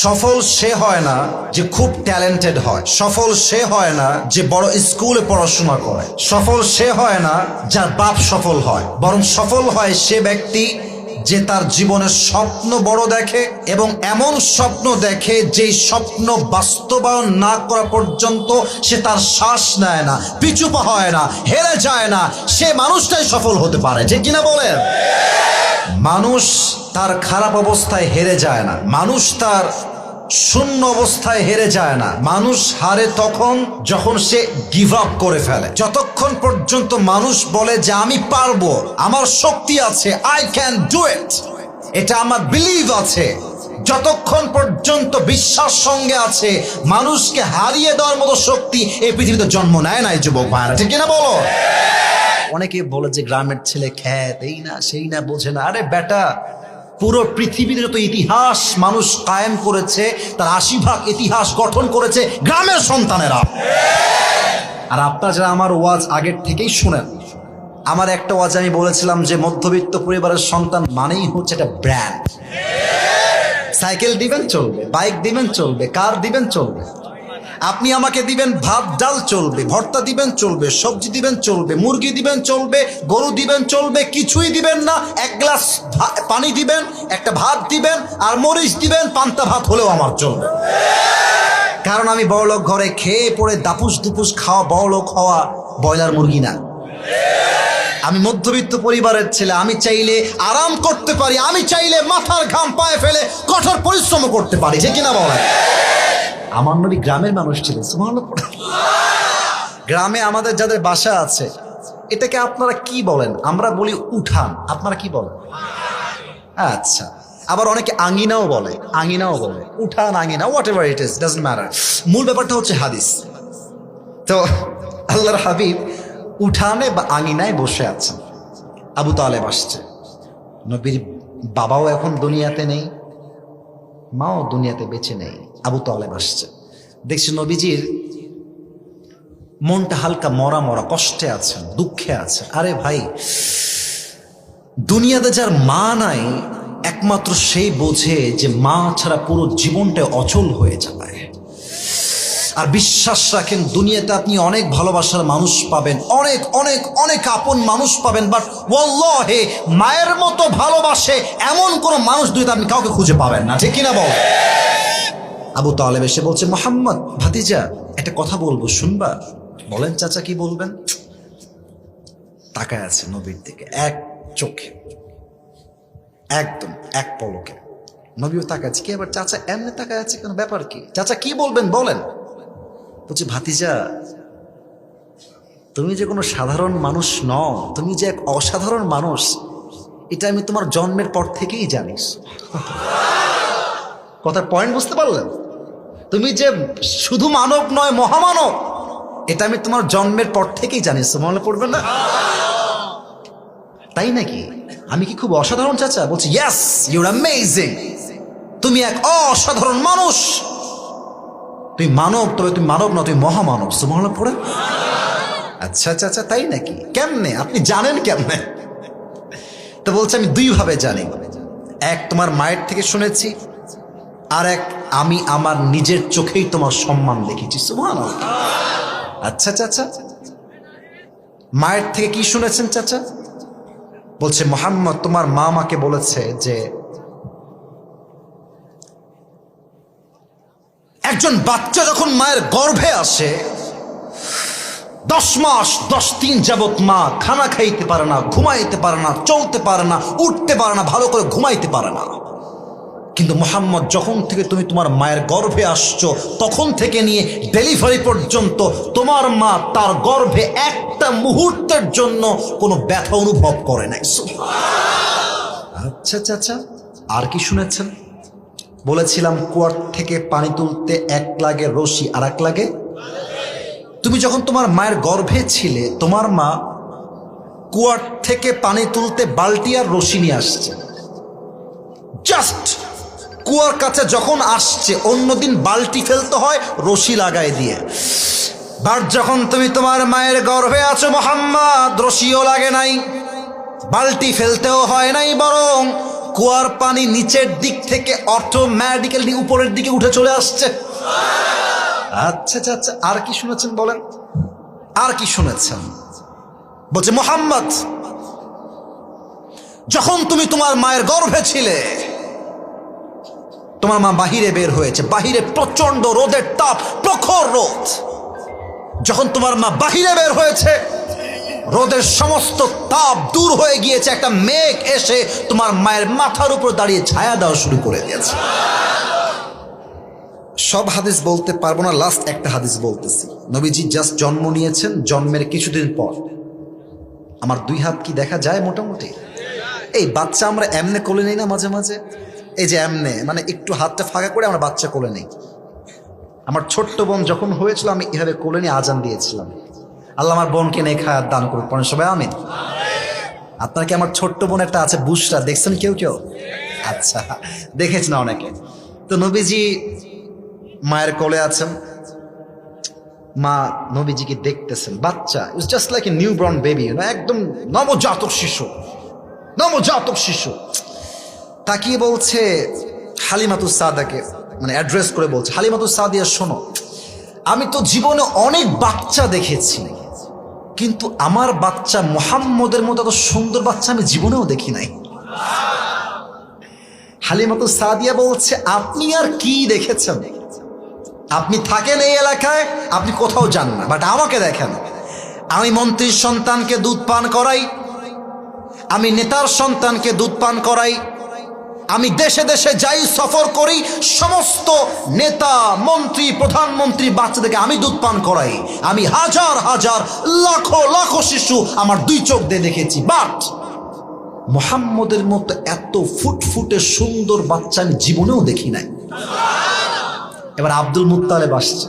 সফল সে হয় না যে খুব ট্যালেন্টেড হয়, সফল সে হয় না যে বড় স্কুলে পড়াশোনা করে, সফল সে হয় না যার বাপ সফল হয়, বরং সফল হয় সে ব্যক্তি যে তার জীবনের স্বপ্ন বড় দেখে এবং এমন স্বপ্ন দেখে যেই স্বপ্ন বাস্তবায়ন না করা পর্যন্ত সে তার শ্বাস নেয় না, পিছু পা হয় না, হেরে যায় না। সে মানুষটাই সফল হতে পারে, ঠিক কিনা বলেন? মানুষ তার খারাপ অবস্থায় হেরে যায় না, মানুষ তার শূন্য অবস্থায় হেরে যায় না। মানুষ হারে তখন যখন সে গিভ আপ করে ফেলে। যতক্ষণ পর্যন্ত মানুষ বলে যে আমি পারবো, আমার শক্তি আছে, আই ক্যান ডু ইট, এটা আমার বিলিভ আছে, যতক্ষণ পর্যন্ত বিশ্বাস সঙ্গে আছে, মানুষকে হারিয়ে দেওয়ার মতো শক্তি এই পৃথিবীতে জন্ম নেয় নাই যুবক ভাইরা, ঠিক কিনা বলো? অনেকে বলে যে গ্রামের ছেলে খ্যাত, এই না সেই না, বোঝে না। আরে বেটা, পুরো পৃথিবীর যত ইতিহাস মানুষ কায়েম করেছে তার ৮০ ভাগ ইতিহাস গঠন করেছে গ্রামের সন্তানেরা। আর আপনারা যারা আমার ওয়াজ আগের থেকেই শুনেন, আমার একটা ওয়াজ আমি বলেছিলাম যে মধ্যবিত্ত পরিবারের সন্তান মানেই হচ্ছে একটা ব্র্যান্ড। সাইকেল দিবেন চলবে, বাইক দিবেন চলবে, কার দিবেন চলবে, আপনি আমাকে দিবেন ভাত ডাল চলবে, ভর্তা দিবেন চলবে, সবজি দিবেন চলবে, মুরগি দিবেন চলবে, গরু দিবেন চলবে, কিছুই দিবেন না, এক গ্লাস পানি দিবেন, একটা ভাত দিবেন আর মরিচ দিবেন, পান্তা ভাত হলেও আমার চলবে। কারণ আমি বড়লোক ঘরে খেয়ে পড়ে দাপুস দুপুস খাওয়া বড়লোক হওয়া ব্রয়লার মুরগি না। আমি মধ্যবিত্ত পরিবারের ছেলে, আমি চাইলে আরাম করতে পারি, আমি চাইলে মাথার ঘাম পায়ে ফেলে কঠোর পরিশ্রম করতে পারি, ঠিক কিনা বলেন? আমার নবী গ্রামের মানুষ ছিলেন, সুবহানাল্লাহ। গ্রামে আমাদের যাদের বাসা আছে, এটাকে আপনারা কি বলেন? আমরা বলি উঠান, আপনারা কি বলেন? আচ্ছা, আবার অনেকে আঙিনাও বলে, উঠান, আঙিনা, whatever it is, doesn't matter. মূল ব্যাপারটা হচ্ছে হাদিস। তো আল্লাহর হাবিব উঠানে বা আঙিনায় বসে আছেন, আবু তালেব আসছে। নবীর বাবাও এখন দুনিয়াতে নেই, মাও দুনিয়াতে বেঁচে নেই, আবু তালেব আসছে। দেখছি নবীজির মনটা হালকা মরা মরা, কষ্টে আছেন, দুঃখে আছে। আরে ভাই, দুনিয়াতে যার মা নাই একমাত্র সেই বোঝে যে মা ছাড়া পুরো জীবনটা অচল হয়ে যাবে। আর বিশ্বাস রাখেন, দুনিয়াতে আপনি অনেক ভালোবাসার মানুষ পাবেন, অনেক অনেক অনেক আপন মানুষ পাবেন, বাট ওয়াল্লাহি মায়ের মতো ভালোবাসে এমন কোন মানুষ দুনিয়াতে আপনি কাউকে খুঁজে পাবেন না, ঠিক কিনা বল? আবু তালেব এসে বলছে, মোহাম্মদ ভাতিজা, একটা কথা বলবো, শুনবা? বলেন চাচা, কি বলবেন? তাকায় আছে নবীর দিকে এক চোখে, একদম এক পলকে। নবীও তাকাচ্ছে, কি আবার চাচা এমনি তাকায় আছে কেন, ব্যাপার কি? চাচা কি বলবেন বলেন। বলছে, ভাতিজা, তুমি যে কোনো সাধারণ মানুষ নও, তুমি যে এক অসাধারণ মানুষ, এটা আমি তোমার জন্মের পর থেকেই জানিস। কথার পয়েন্ট বুঝতে পারলেন? তুমি যে শুধু মানব নয়, মহামানব, এটা আমি তোমার জন্মের পর থেকেই জানিস। মনে পড়বে না? তাই নাকি? আমি কি খুব অসাধারণ চাচা? বলছি, ইয়েস, ইউ আর অ্যামেজিং, তুমি এক অসাধারণ মানুষ, তুই মানব, তবে তুমি মানব না, তুমি মহামানব। সুবহানাল্লাহ পড়ে। আচ্ছা চাচা, তাই নাকি? কেমনে আপনি জানেন, কেমনে? তো বলছে, আমি দুই ভাবে জানি, এক তোমার মায়ের থেকে শুনেছি, আর এক আমি আমার নিজের চোখেই তোমার সম্মান দেখেছি। সুবহানাল্লাহ। আচ্ছা চাচা, মায়ের থেকে কি শুনেছেন চাচা? বলছে, মুহাম্মদ, তোমার মা আমাকে বলেছে যে একজন বাচ্চা যখন মায়ের গর্ভে আসে 10 মাস 10 দিন যাবত মা খানা খাইতে পারে না, ঘুমাইতে পারে না, চলতে পারে না, উঠতে পারে না, ভালো করে ঘুমাইতে পারে না। কিন্তু মুহাম্মদ, যখন থেকে তুমি তোমার মায়ের গর্ভে আসছো, তখন থেকে নিয়ে ডেলিভারি পর্যন্ত তোমার মা তার গর্ভে একটা মুহূর্তের জন্য কোনো ব্যথা অনুভব করে নাই। আচ্ছা চাচা, আর কি শুনেছেন? বলেছিলাম, কুয়ার থেকে পানি তুলতে এক লাগে রশি, আর এক লাগে। তুমি যখন তোমার মায়ের গর্ভে ছিলে, তোমার মা কুয়ার থেকে পানি তুলতে বালতি আর রশি নিয়ে আসছে। জাস্ট কুয়ার কাছে যখন আসছে, অন্যদিন বালতি ফেলতে হয় রশি লাগাই দিয়ে। বাট যখন তুমি তোমার মায়ের গর্ভে আছো মুহাম্মদ, রশিও লাগে নাই, বালতি ফেলতেও হয় নাই, বরং কুয়ার পানি নিচের দিক থেকে অটোমেটিক্যালি উপরের দিকে উঠে চলে আসছে। আচ্ছা আচ্ছা আচ্ছা, আর কি শুনেছেন বলেন, আর কি শুনেছেন? বলছে মুহাম্মদ, যখন তুমি তোমার মায়ের গর্ভে ছিলে, তোমার মা বাহিরে বের হয়েছে, বাহিরে প্রচন্ড রোদের তাপ, প্রখর রোদ। যখন তোমার মা বাহিরে বের হয়েছে, রোদের সমস্ত তাপ দূর হয়ে গিয়েছে, একটা মেঘ এসে তোমার মায়ের মাথার উপর দাঁড়িয়ে ছায়া দেওয়া শুরু করে দিয়েছে। সব হাদিস বলতে পারবো না, লাস্ট একটা হাদিস বলতেছি। নবীজি জাস্ট জন্ম নিয়েছেন, জন্মের কিছুদিন পর, আমার 2 হাত কি দেখা যায় মোটামুটি? এই বাচ্চা আমরা এমনে কোলে নেই না মাঝে মাঝে, এই যে এমনে, মানে একটু হাতটা ফাঁকা করে আমরা বাচ্চা কোলে নেই। আমার ছোট্ট বোন যখন হয়েছিল, আমি এভাবে কোলে নিয়ে আজান দিয়েছিলাম। আল্লাহ আমার বোনকে নেক হায়াত দান করুন, পড়েন সবাই আমিন। আপনার কি আমার ছোট্ট বোন একটা আছে বুশরা, দেখছেন কেউ কেউ? আচ্ছা, দেখেছেন না অনেকে। তো নবীজি মায়ের কোলে আছেন, মা নবীজিকে দেখতেছেন, বাচ্চা it's just like a new born baby, একদম নবজাতক শিশু, নবজাতক শিশু। তাকিয়ে বলছে হালিমাতুস সাদাকে, মানে অ্যাড্রেস করে বলছে, হালিমাতুস সাদিয়া শোনো, আমি তো জীবনে অনেক বাচ্চা দেখেছি, কিন্তু আমার বাচ্চা মুহাম্মদের মতো এত সুন্দর বাচ্চা আমি জীবনেও দেখি নাই। হালিমাতুস সাদিয়া বলছে, আপনি আর কি দেখেছেন? আপনি থাকেন এই এলাকায়, আপনি কোথাও যান না, বাট আমাকে দেখেন, আমি মন্ত্রীর সন্তানকে দুধ পান করাই, আমি নেতার সন্তানকে দুধ পান করাই, আমি দেশে দেশে যাই, সফর করি, সমস্ত নেতা মন্ত্রী প্রধানমন্ত্রী বাচ্চাদেরকে আমি দুধ পান করাই। আমি হাজার হাজার লাখো লাখো শিশু আমার 2 চোখ দিয়ে দেখেছি, বাট মুহাম্মদের মতো এত ফুটফুটে সুন্দর বাচ্চা আমি জীবনেও দেখি নাই। এবার আব্দুল মুত্তালেব আসছে,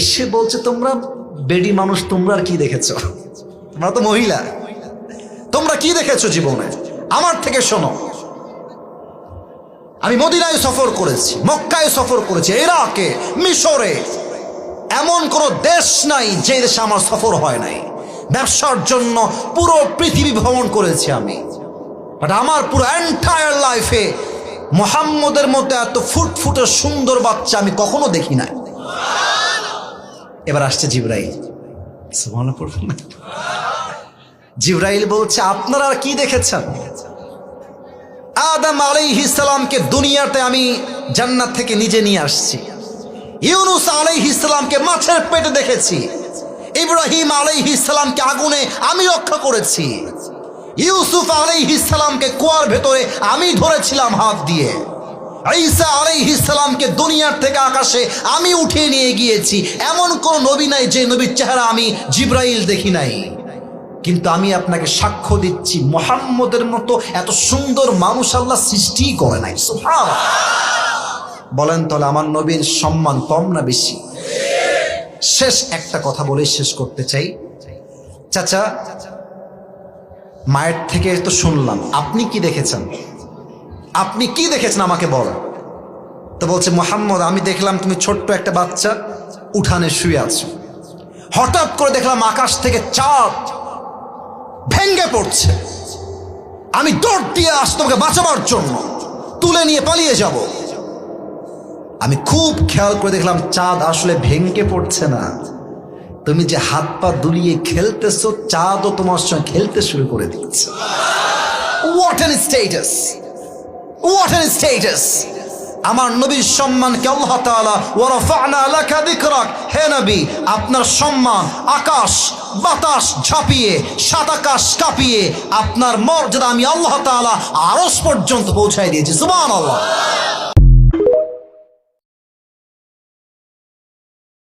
এসে বলছে, তোমরা বেডি মানুষ, তোমরা আর কি দেখেছো? তোমরা তো মহিলা, তোমরা কি দেখেছো জীবনে? আমার থেকে শোনো। আমি মদিনায় সফর করেছি, মক্কায় সফর করেছি, ইরাকে, মিশরে, এমন কোনো দেশ নাই যে দেশে আমার সফর হয় নাই। ব্যবসার জন্য পুরো পৃথিবী ভ্রমণ করেছি আমি, বাট আমার পুরো এন্টায়ার লাইফে মুহাম্মদের মতো এত ফুটফুটে সুন্দর বাচ্চা আমি কখনো দেখি নাই। এবার আসছে জিবরাইল, সুবহানাল্লাহ পড়বেন না? জিবরাইল বলছে, আপনারা আর কি দেখেছেন? আদম আলাইহিস সালামকে দুনিয়াতে আমি জান্নাত থেকে নিজে নিয়ে আসছি, ইউনুস আলাইহিস সালামকে মাছের পেটে দেখেছি, ইব্রাহিম আলাইহিস সালামকে আগুনে আমি রক্ষা করেছি, ইউসুফ আলাইহিস সালামকে কুয়ার ভেতরে আমি ধরেছিলাম হাত দিয়ে, ঈসা আলাইহিস সালামকে দুনিয়ার থেকে আকাশে আমি উঠিয়ে নিয়ে গিয়েছি। এমন কোন নবী নাই যে নবীর চেহারা আমি জিবরাইল দেখি নাই। কিন্তু আমি আপনাকে সাক্ষ্য দিচ্ছি, মুহাম্মদের মতো এত সুন্দর মানুষ আল্লাহ সৃষ্টি করে নাই। সুবহানাল্লাহ। বলেন তাহলে আমার নবীর সম্মান কম না বেশি? শেষ একটা কথা বলে শেষ করতে চাই। চাচা, মায়ের থেকে তো শুনলাম, আপনি কি দেখেছেন? আপনি কি দেখেছেন আমাকে বলেন। তো বলছে, মুহাম্মদ, আমি দেখলাম তুমি ছোট্ট একটা বাচ্চা উঠানে শুয়ে আছো, হঠাৎ করে দেখলাম আকাশ থেকে চাঁদ ভেঙ্গে পড়ছে, আমি দৌড় দিয়ে আসছি তোমাকে বাঁচাবার জন্য, তুলে নিয়ে পালিয়ে যাব। আমি খুব খেয়াল করে দেখলাম চাঁদ আসলে ভেঙ্গে পড়ছে না, তুমি যে হাত পা দুলিয়ে খেলতেছো, চাঁদও তোমার সঙ্গে খেলতে শুরু করে দিচ্ছে। What N status, what N status! আমার নবীর সম্মানকে আল্লাহ তাআলা ওয়া রাফা'না লাকা যিকরাক, হে নবী, আপনার সম্মান আকাশ বাতাস ঝাঁপিয়ে, সাত আকাশ কাঁপিয়ে আপনার মর্যাদা আমি আল্লাহ তাআলা আরশ পর্যন্ত পৌঁছায় দিয়েছি। সুবহানাল্লাহ।